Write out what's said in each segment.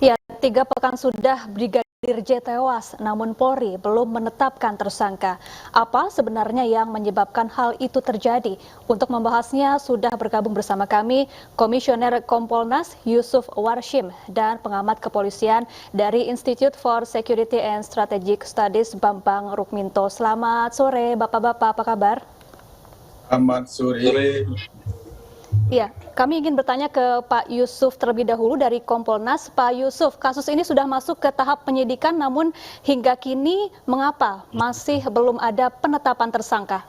Ya, 3 pekan sudah Brigadir J tewas, namun Polri belum menetapkan tersangka. Apa sebenarnya yang menyebabkan hal itu terjadi? Untuk membahasnya sudah bergabung bersama kami Komisioner Kompolnas Yusuf Warshim dan pengamat kepolisian dari Institute for Security and Strategic Studies Bambang Rukminto. Selamat sore Bapak-bapak, apa kabar? Selamat sore. Ya, kami ingin bertanya ke Pak Yusuf terlebih dahulu dari Kompolnas. Pak Yusuf, kasus ini sudah masuk ke tahap penyidikan, namun hingga kini mengapa masih belum ada penetapan tersangka?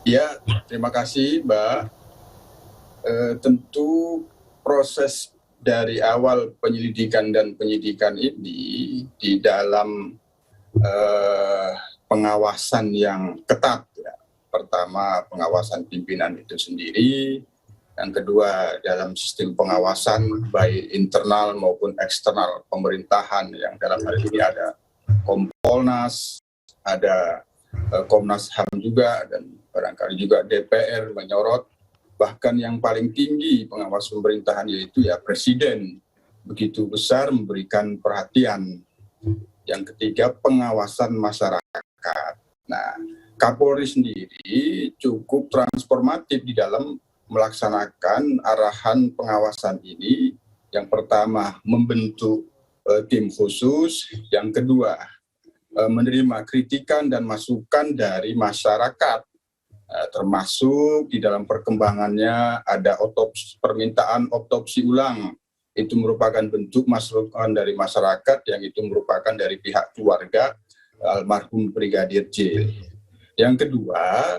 Ya, terima kasih, Mbak. Tentu proses dari awal penyelidikan dan penyidikan ini di dalam pengawasan yang ketat. Ya. Pertama, pengawasan pimpinan itu sendiri. Yang kedua, dalam sistem pengawasan baik internal maupun eksternal pemerintahan yang dalam hal ini ada Kompolnas, ada Komnas HAM juga, dan barangkali juga DPR menyorot. Bahkan yang paling tinggi pengawas pemerintahan yaitu ya Presiden, begitu besar memberikan perhatian. Yang ketiga, pengawasan masyarakat. Nah, Kapolri sendiri cukup transformatif di dalam melaksanakan arahan pengawasan ini. Yang pertama, membentuk tim khusus. Yang kedua, menerima kritikan dan masukan dari masyarakat, termasuk di dalam perkembangannya ada permintaan otopsi ulang. Itu merupakan bentuk masukan dari masyarakat yang itu merupakan dari pihak keluarga almarhum Brigadir J. Yang kedua,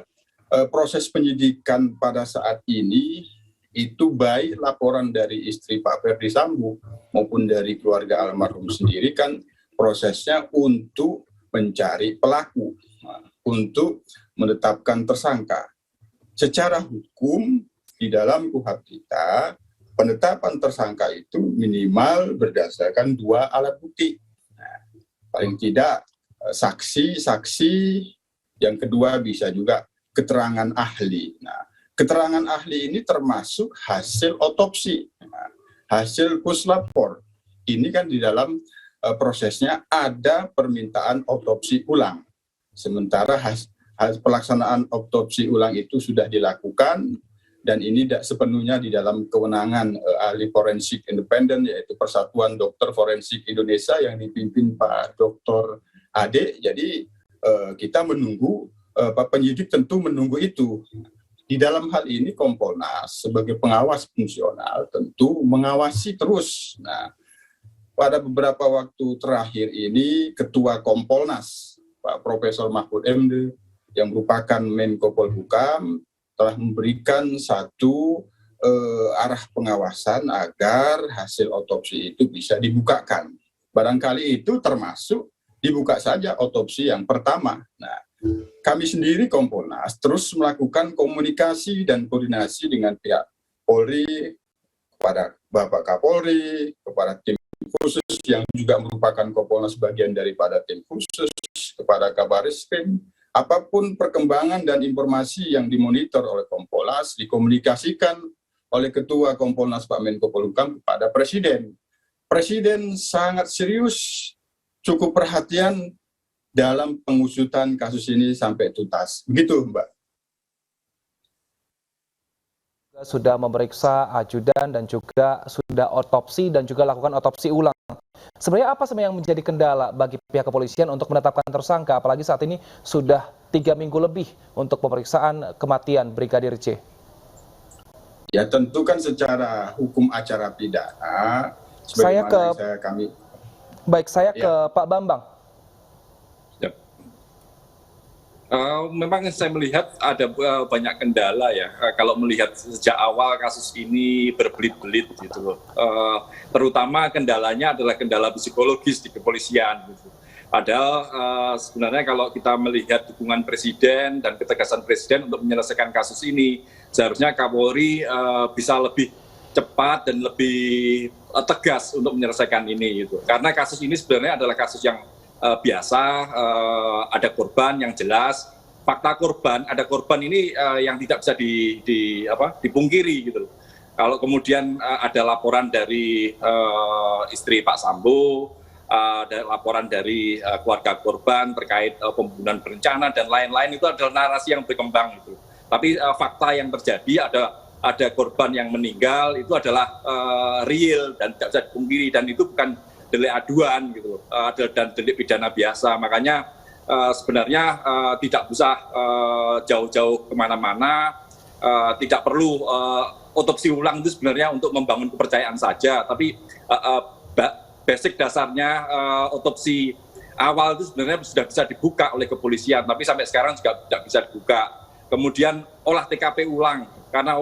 proses penyidikan pada saat ini itu baik laporan dari istri Pak Ferdi Sambo maupun dari keluarga almarhum sendiri kan prosesnya untuk mencari pelaku, untuk menetapkan tersangka. Secara hukum di dalam KUHP kita, penetapan tersangka itu minimal berdasarkan 2 alat bukti. Nah, paling tidak saksi-saksi, yang kedua bisa juga keterangan ahli. Nah, keterangan ahli ini termasuk hasil otopsi, hasil puslapor. Ini kan di dalam prosesnya ada permintaan otopsi ulang. Sementara pelaksanaan otopsi ulang itu sudah dilakukan dan ini tidak sepenuhnya di dalam kewenangan ahli forensik independen yaitu Persatuan Dokter Forensik Indonesia yang dipimpin Pak Dr. Ade. Jadi kita menunggu, penyidik tentu menunggu itu. Di dalam hal ini Kompolnas sebagai pengawas fungsional tentu mengawasi terus. Nah, pada beberapa waktu terakhir ini Ketua Kompolnas Pak Profesor Mahfud MD yang merupakan Menko Polhukam telah memberikan satu arah pengawasan agar hasil otopsi itu bisa dibukakan. Barangkali itu termasuk dibuka saja otopsi yang pertama. Nah, kami sendiri Kompolnas terus melakukan komunikasi dan koordinasi dengan pihak Polri, kepada Bapak Kapolri, kepada tim khusus yang juga merupakan Kompolnas bagian daripada tim khusus, kepada Kabarisrem. Apapun perkembangan dan informasi yang dimonitor oleh Kompolnas dikomunikasikan oleh Ketua Kompolnas Pak Menko Polhukam kepada Presiden. Presiden sangat serius, cukup perhatian dalam pengusutan kasus ini sampai tuntas. Begitu, Mbak. Sudah memeriksa ajudan dan juga sudah otopsi dan juga lakukan otopsi ulang. Sebenarnya apa yang menjadi kendala bagi pihak kepolisian untuk menetapkan tersangka, apalagi saat ini sudah 3 minggu lebih untuk pemeriksaan kematian Brigadir J? Ya tentu kan secara hukum acara pidana. Saya ke Pak Bambang. Memang saya melihat ada banyak kendala ya, kalau melihat sejak awal kasus ini berbelit-belit gitu loh. Terutama kendalanya adalah kendala psikologis di kepolisian gitu. Padahal sebenarnya kalau kita melihat dukungan Presiden dan ketegasan Presiden untuk menyelesaikan kasus ini, seharusnya Kapolri bisa lebih cepat dan lebih tegas untuk menyelesaikan ini gitu. Karena kasus ini sebenarnya adalah kasus yang biasa, ada korban yang jelas, fakta korban, ada korban ini yang tidak bisa dipungkiri gitu. Kalau kemudian ada laporan dari istri Pak Sambo, ada laporan dari keluarga korban terkait pembunuhan berencana dan lain-lain, itu adalah narasi yang berkembang itu. Tapi fakta yang terjadi ada korban yang meninggal itu adalah real dan tidak bisa dipungkiri, dan itu bukan delik aduan gitu, dan delik pidana biasa. Makanya sebenarnya tidak usah jauh-jauau kemana-mana, tidak perlu otopsi ulang itu sebenarnya untuk membangun kepercayaan saja, tapi basic dasarnya otopsi awal itu sebenarnya sudah bisa dibuka oleh kepolisian, tapi sampai sekarang juga tidak bisa dibuka. Kemudian olah TKP ulang, karena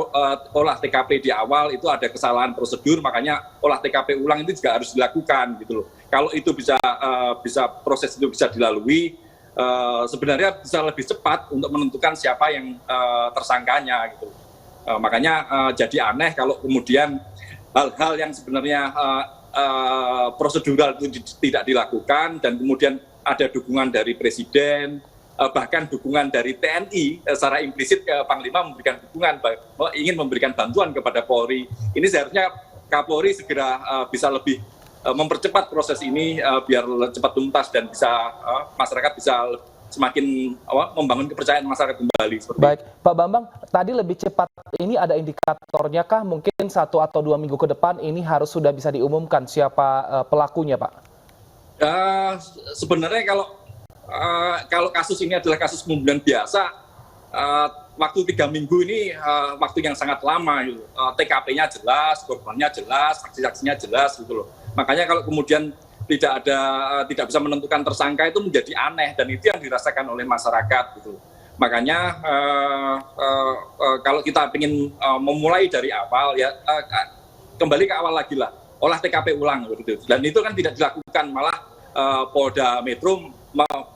olah TKP di awal itu ada kesalahan prosedur, makanya olah TKP ulang itu juga harus dilakukan gitu loh. Kalau itu bisa proses itu bisa dilalui, sebenarnya bisa lebih cepat untuk menentukan siapa yang tersangkanya gitu. Makanya jadi aneh kalau kemudian hal-hal yang sebenarnya prosedural itu tidak dilakukan, dan kemudian ada dukungan dari Presiden, bahkan dukungan dari TNI, secara implisit Panglima memberikan dukungan, ingin memberikan bantuan kepada Polri. Ini seharusnya Kapolri segera bisa lebih mempercepat proses ini biar cepat tuntas dan bisa masyarakat bisa semakin membangun kepercayaan masyarakat kembali. Baik, Pak Bambang, tadi lebih cepat ini ada indikatornya kah? Mungkin 1 atau 2 minggu ke depan ini harus sudah bisa diumumkan siapa pelakunya, Pak? Sebenarnya kalau kasus ini adalah kasus pembunuhan biasa, waktu 3 minggu ini waktu yang sangat lama. Gitu. TKP-nya jelas, korbannya jelas, saksi-saksinya jelas gitu loh. Makanya kalau kemudian tidak bisa menentukan tersangka itu menjadi aneh, dan itu yang dirasakan oleh masyarakat gitu. Makanya kalau kita ingin memulai dari awal ya kembali ke awal lagi lah, olah TKP ulang gitu. Dan itu kan tidak dilakukan, malah Polda Metro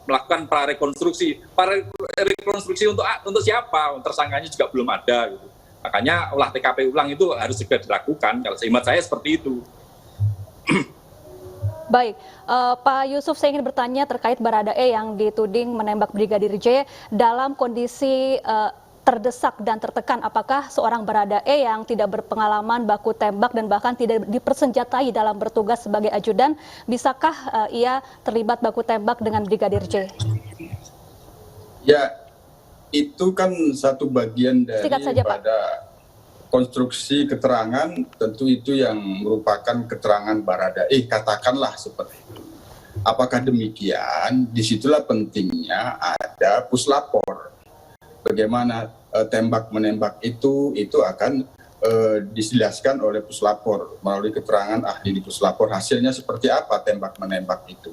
melakukan prarekonstruksi untuk siapa? Tersangkanya juga belum ada gitu. Makanya olah TKP ulang itu harus segera dilakukan. Kalau sehemat saya seperti itu. Baik, Pak Yusuf, saya ingin bertanya terkait Baradae yang dituding menembak Brigadir J dalam kondisi terdesak dan tertekan. Apakah seorang Baradae yang tidak berpengalaman baku tembak dan bahkan tidak dipersenjatai dalam bertugas sebagai ajudan, bisakah ia terlibat baku tembak dengan Brigadir J? Ya, itu kan satu bagian dari pada konstruksi keterangan, tentu itu yang merupakan keterangan Baradae, katakanlah seperti itu. Apakah demikian? Disitulah pentingnya ada puslapor. Bagaimana tembak-menembak itu akan dijelaskan oleh puslapor melalui keterangan ahli di puslapor, hasilnya seperti apa tembak-menembak itu.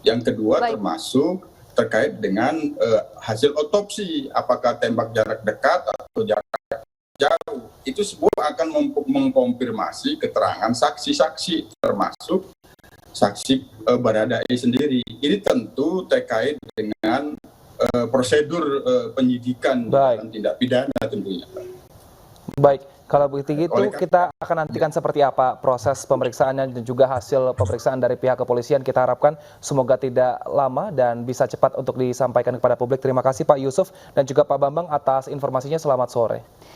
Yang kedua termasuk terkait dengan hasil otopsi, apakah tembak jarak dekat atau jarak jauh, itu semua akan mengkonfirmasi keterangan saksi-saksi, termasuk saksi Baradae sendiri. Ini tentu terkait dengan prosedur penyidikan dan tindak pidana tentunya. Baik, kalau begitu kita akan nantikan seperti apa proses pemeriksaannya dan juga hasil pemeriksaan dari pihak kepolisian. Kita harapkan semoga tidak lama dan bisa cepat untuk disampaikan kepada publik. Terima kasih Pak Yusuf dan juga Pak Bambang atas informasinya. Selamat sore.